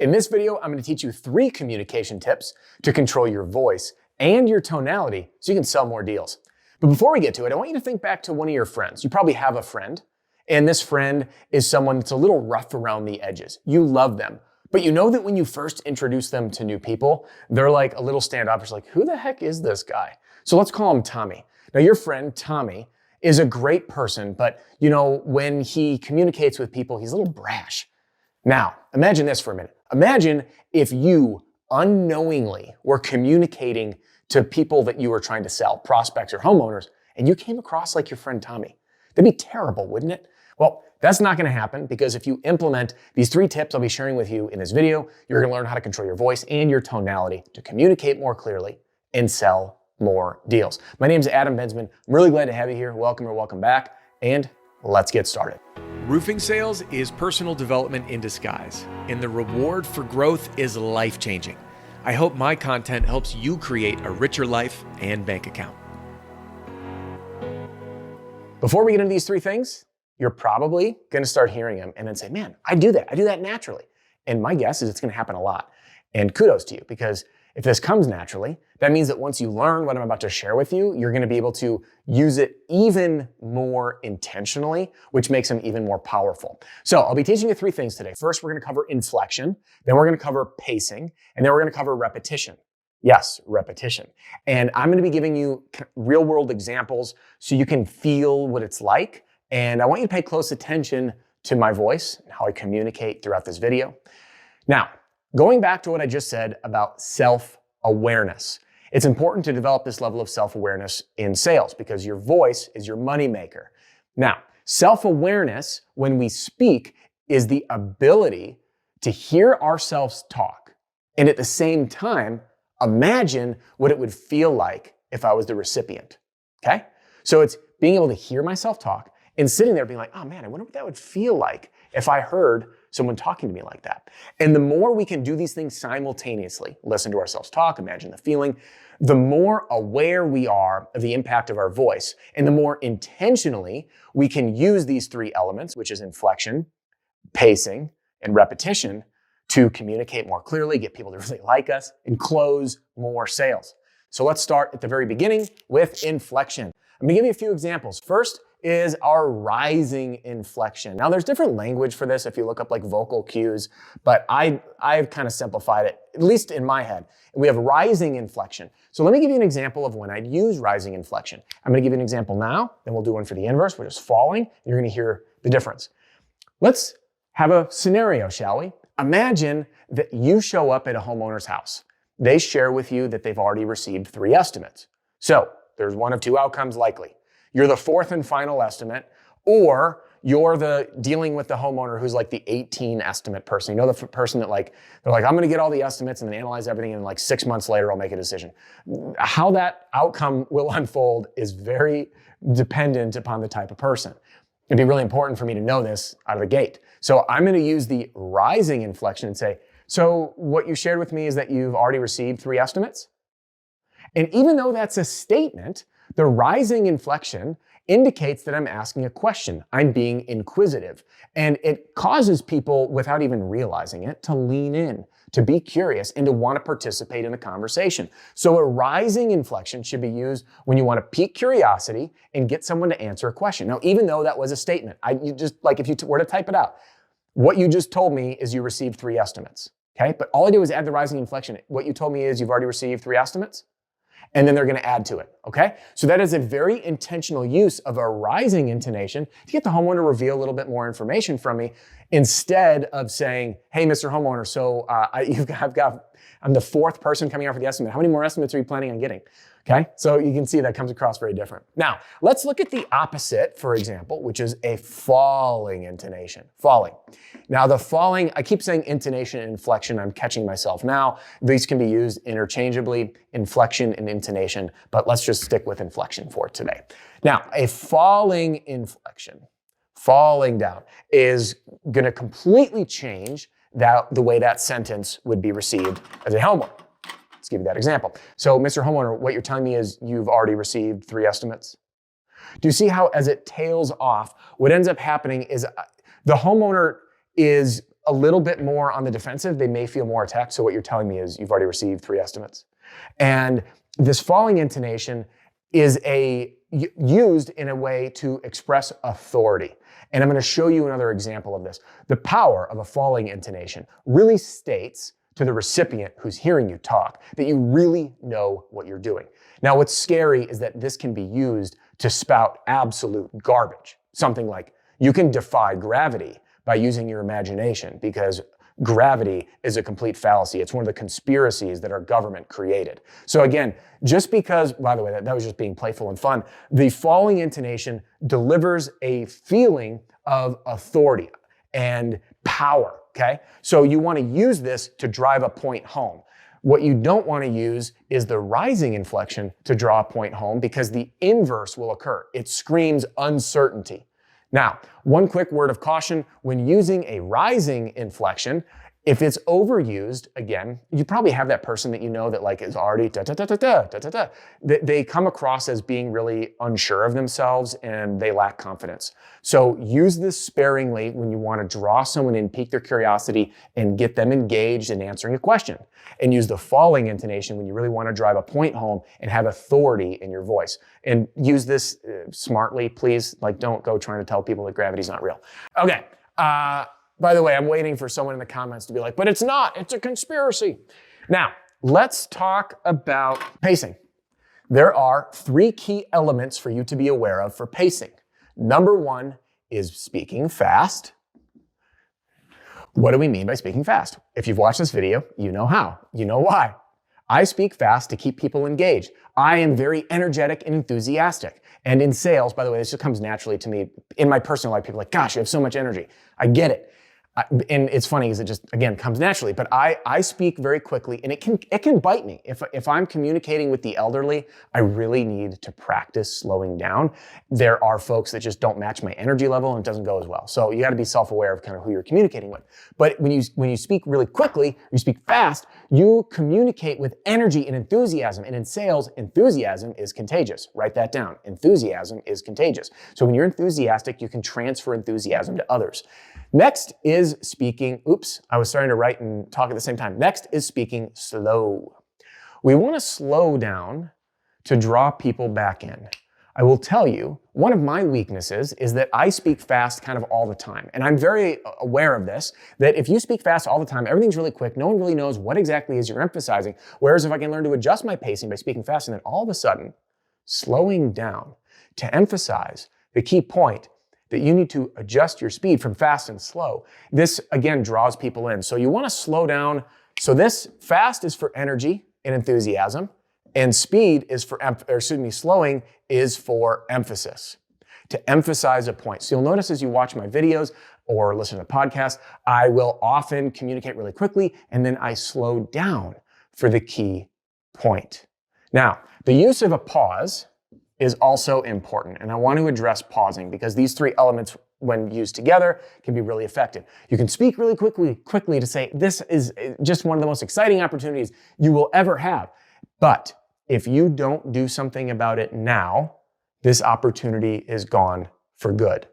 In this video, I'm going to teach you 3 communication tips to control your voice and your tonality so you can sell more deals. But before we get to it, I want you to think back to one of your friends. You probably have a friend, and this friend is someone that's a little rough around the edges. You love them, but you know that when you first introduce them to new people, they're like a little standoffish, like, who the heck is this guy? So let's call him Tommy. Now, your friend, Tommy, is a great person, but you know, when he communicates with people, he's a little brash. Now, imagine this for a minute. Imagine if you unknowingly were communicating to people that you were trying to sell, prospects or homeowners, and you came across like your friend Tommy. That'd be terrible, wouldn't it? Well, that's not gonna happen because if you implement these 3 tips I'll be sharing with you in this video, you're gonna learn how to control your voice and your tonality to communicate more clearly and sell more deals. My name is Adam Bensman. I'm really glad to have you here. Welcome or welcome back, and let's get started. Roofing sales is personal development in disguise, and the reward for growth is life-changing. I hope my content helps you create a richer life and bank account. Before we get into these 3 things, you're probably gonna start hearing them and then say, man, I do that naturally. And my guess is it's gonna happen a lot. And kudos to you, because if this comes naturally, that means that once you learn what I'm about to share with you, you're gonna be able to use it even more intentionally, which makes them even more powerful. So I'll be teaching you 3 things today. First, we're gonna cover inflection, then we're gonna cover pacing, and then we're gonna cover repetition. Yes, repetition. And I'm gonna be giving you real world examples so you can feel what it's like. And I want you to pay close attention to my voice and how I communicate throughout this video. Now, going back to what I just said about self-awareness, it's important to develop this level of self-awareness in sales because your voice is your moneymaker. Now, self-awareness, when we speak, is the ability to hear ourselves talk and at the same time, imagine what it would feel like if I was the recipient, okay? So it's being able to hear myself talk and sitting there being like, oh man, I wonder what that would feel like if I heard someone talking to me like that. And the more we can do these things simultaneously, listen to ourselves talk, imagine the feeling, the more aware we are of the impact of our voice, and the more intentionally we can use these 3 elements, which is inflection, pacing, and repetition, to communicate more clearly, get people to really like us, and close more sales. So let's start at the very beginning with inflection. I'm gonna give you a few examples. First is our rising inflection. Now there's different language for this if you look up like vocal cues, but I've kind of simplified it, at least in my head. We have rising inflection. So let me give you an example of when I'd use rising inflection. I'm gonna give you an example now, then we'll do one for the inverse, which is falling. You're gonna hear the difference. Let's have a scenario, shall we? Imagine that you show up at a homeowner's house. They share with you that they've already received 3 estimates. So there's one of 2 outcomes likely. You're the 4th and final estimate, or you're dealing with the homeowner who's like the 18 estimate person. You know, the person that they're like, I'm gonna get all the estimates and then analyze everything and like 6 months later, I'll make a decision. How that outcome will unfold is very dependent upon the type of person. It'd be really important for me to know this out of the gate. So I'm gonna use the rising inflection and say, so what you shared with me is that you've already received 3 estimates? And even though that's a statement, the rising inflection indicates that I'm asking a question. I'm being inquisitive. And it causes people, without even realizing it, to lean in, to be curious, and to want to participate in the conversation. So a rising inflection should be used when you want to pique curiosity and get someone to answer a question. Now, even though that was a statement, if you were to type it out, what you just told me is you received 3 estimates, okay? But all I do is add the rising inflection. What you told me is you've already received 3 estimates? And then they're gonna add to it, okay? So that is a very intentional use of a rising intonation to get the homeowner to reveal a little bit more information from me instead of saying, hey, Mr. Homeowner, so I'm the 4th person coming out for the estimate. How many more estimates are you planning on getting? Okay, so you can see that comes across very different. Now, let's look at the opposite, for example, which is a falling intonation, falling. Now the falling, I keep saying intonation and inflection, I'm catching myself now. These can be used interchangeably, inflection and intonation, but let's just stick with inflection for today. Now, a falling inflection, falling down, is gonna completely change the way that sentence would be received as a homeowner. Let's give you that example. So, Mr. Homeowner, what you're telling me is you've already received 3 estimates. Do you see how as it tails off, what ends up happening is the homeowner is a little bit more on the defensive, they may feel more attacked. So what you're telling me is you've already received 3 estimates. And this falling intonation is used in a way to express authority. And I'm going to show you another example of this. The power of a falling intonation really states to the recipient who's hearing you talk that you really know what you're doing. Now, what's scary is that this can be used to spout absolute garbage. Something like, you can defy gravity by using your imagination because gravity is a complete fallacy. It's one of the conspiracies that our government created. So again, just because, by the way, that was just being playful and fun, the falling intonation delivers a feeling of authority and power, okay? So you want to use this to drive a point home. What you don't want to use is the rising inflection to draw a point home because the inverse will occur. It screams uncertainty. Now, one quick word of caution, when using a rising inflection, if it's overused, again, you probably have that person that you know that like is already da-da-da-da-da. They come across as being really unsure of themselves and they lack confidence. So use this sparingly when you want to draw someone in, pique their curiosity, and get them engaged in answering a question. And use the falling intonation when you really want to drive a point home and have authority in your voice. And use this smartly, please. Like, don't go trying to tell people that gravity's not real. Okay. By the way, I'm waiting for someone in the comments to be like, but it's not, it's a conspiracy. Now, let's talk about pacing. There are 3 key elements for you to be aware of for pacing. Number 1 is speaking fast. What do we mean by speaking fast? If you've watched this video, you know how, you know why. I speak fast to keep people engaged. I am very energetic and enthusiastic. And in sales, by the way, this just comes naturally to me. In my personal life, people are like, gosh, you have so much energy. I get it. And it's funny because it just, again, comes naturally. But I speak very quickly, and it can bite me. If I'm communicating with the elderly, I really need to practice slowing down. There are folks that just don't match my energy level, and it doesn't go as well. So you got to be self-aware of kind of who you're communicating with. But when you speak really quickly, you speak fast, you communicate with energy and enthusiasm. And in sales, enthusiasm is contagious. Write that down. Enthusiasm is contagious. So when you're enthusiastic, you can transfer enthusiasm to others. Next is speaking, I was starting to write and talk at the same time. Next is speaking slow. We want to slow down to draw people back in. I will tell you, one of my weaknesses is that I speak fast kind of all the time. And I'm very aware of this, that if you speak fast all the time, everything's really quick. No one really knows what exactly is you're emphasizing. Whereas if I can learn to adjust my pacing by speaking fast and then all of a sudden slowing down to emphasize the key point, that you need to adjust your speed from fast and slow. This, again, draws people in. So you want to slow down. So this fast is for energy and enthusiasm, and speed is for, slowing is for emphasis, to emphasize a point. So you'll notice as you watch my videos or listen to the podcast, I will often communicate really quickly, and then I slow down for the key point. Now, the use of a pause is also important. And I want to address pausing because these 3 elements, when used together, can be really effective. You can speak really quickly to say, this is just one of the most exciting opportunities you will ever have. But if you don't do something about it now, this opportunity is gone for good.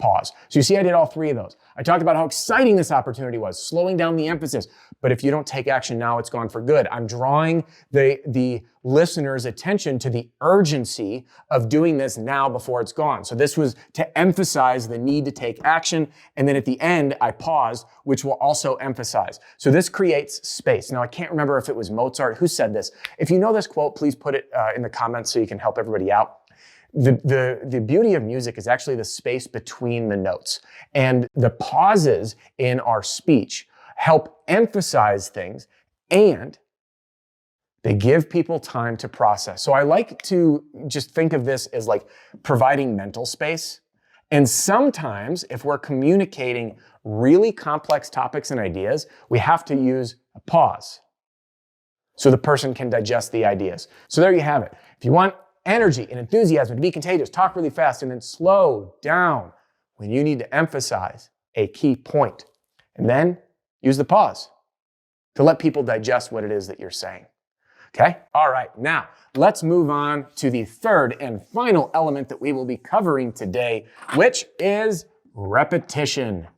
Pause. So you see, I did all 3 of those. I talked about how exciting this opportunity was, slowing down the emphasis. But if you don't take action now, it's gone for good. I'm drawing the listener's attention to the urgency of doing this now before it's gone. So this was to emphasize the need to take action. And then at the end, I paused, which will also emphasize. So this creates space. Now, I can't remember if it was Mozart who said this. If you know this quote, please put it in the comments so you can help everybody out. The beauty of music is actually the space between the notes. And the pauses in our speech help emphasize things, and they give people time to process. So I like to just think of this as like providing mental space. And sometimes if we're communicating really complex topics and ideas, we have to use a pause so the person can digest the ideas. So there you have it. If you want energy and enthusiasm to be contagious, talk really fast, and then slow down when you need to emphasize a key point. And then use the pause to let people digest what it is that you're saying. Okay? All right, now let's move on to the 3rd and final element that we will be covering today, which is repetition.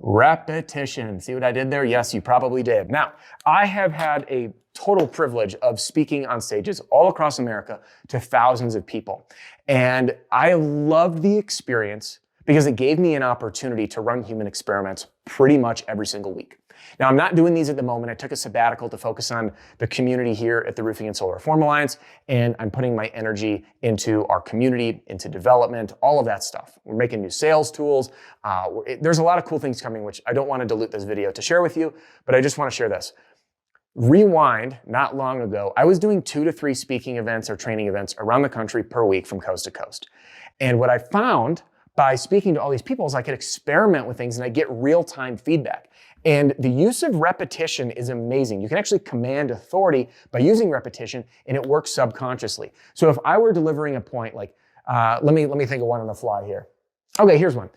Repetition. See what I did there? Yes, you probably did. Now, I have had a total privilege of speaking on stages all across America to thousands of people. And I loved the experience because it gave me an opportunity to run human experiments pretty much every single week. Now, I'm not doing these at the moment. I took a sabbatical to focus on the community here at the Roofing and Solar Reform Alliance, and I'm putting my energy into our community, into development, all of that stuff. We're making new sales tools. There's a lot of cool things coming, which I don't want to dilute this video to share with you, but I just want to share this. Rewind, not long ago, I was doing 2 to 3 speaking events or training events around the country per week from coast to coast. And what I found by speaking to all these people is I could experiment with things and I get real-time feedback. And the use of repetition is amazing. You can actually command authority by using repetition, and it works subconsciously. So if I were delivering a point like, let me think of one on the fly here. Okay, here's one.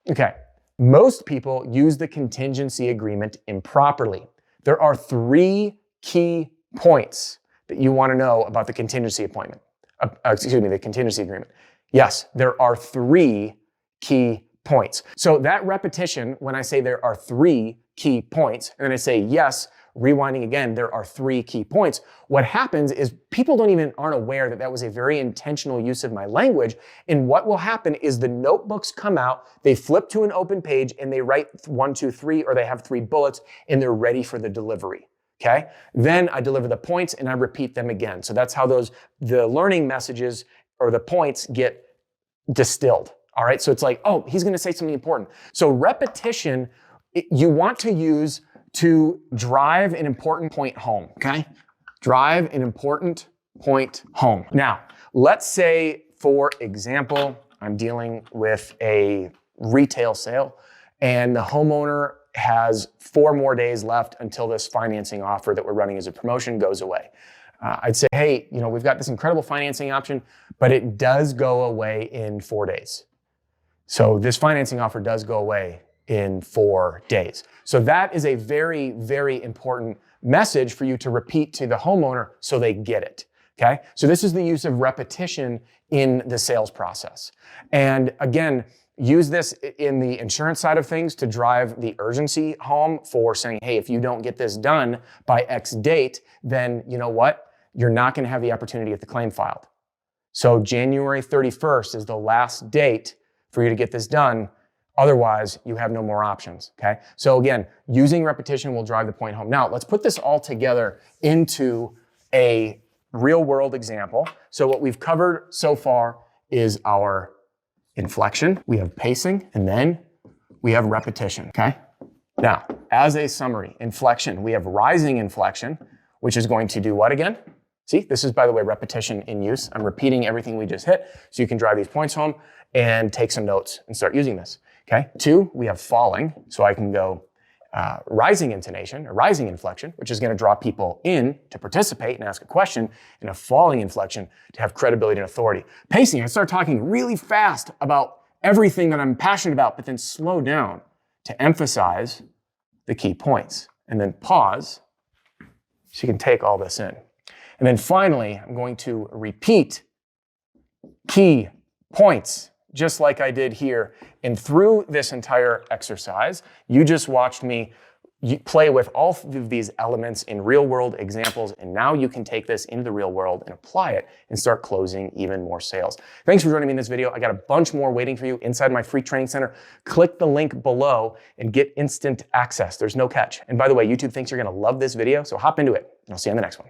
Okay, most people use the contingency agreement improperly. There are 3 key points that you want to know about the contingency appointment. The contingency agreement. Yes, there are 3 key points. So that repetition, when I say there are 3 key points, and then I say, yes, rewinding again, there are 3 key points, what happens is people aren't aware that that was a very intentional use of my language. And what will happen is the notebooks come out, they flip to an open page, and they write 1, 2, 3, or they have 3 bullets, and they're ready for the delivery. Okay? Then I deliver the points and I repeat them again. So that's how the learning messages or the points get distilled. All right, so it's like, oh, he's going to say something important. So repetition, you want to use to drive an important point home, okay? Drive an important point home. Now, let's say, for example, I'm dealing with a retail sale and the homeowner has 4 more days left until this financing offer that we're running as a promotion goes away. I'd say, hey, we've got this incredible financing option, but it does go away in 4 days. So this financing offer does go away in 4 days. So that is a very, very important message for you to repeat to the homeowner so they get it, okay? So this is the use of repetition in the sales process. And again, use this in the insurance side of things to drive the urgency home for saying, hey, if you don't get this done by X date, then you know what? You're not going to have the opportunity to get the claim filed. So January 31st is the last date for you to get this done. Otherwise, you have no more options, okay? So again, using repetition will drive the point home. Now, let's put this all together into a real-world example. So what we've covered so far is our inflection, we have pacing, and then we have repetition, okay? Now, as a summary, inflection, we have rising inflection, which is going to do what again? See, this is, by the way, repetition in use. I'm repeating everything we just hit so you can drive these points home and take some notes and start using this, okay? 2, we have falling, so I can go rising intonation or rising inflection, which is going to draw people in to participate and ask a question, and a falling inflection to have credibility and authority. Pacing, I start talking really fast about everything that I'm passionate about, but then slow down to emphasize the key points, and then pause so you can take all this in. And then finally, I'm going to repeat key points, just like I did here. And through this entire exercise, you just watched me play with all of these elements in real-world examples, and now you can take this into the real world and apply it and start closing even more sales. Thanks for joining me in this video. I got a bunch more waiting for you inside my free training center. Click the link below and get instant access. There's no catch. And by the way, YouTube thinks you're going to love this video, so hop into it, and I'll see you on the next one.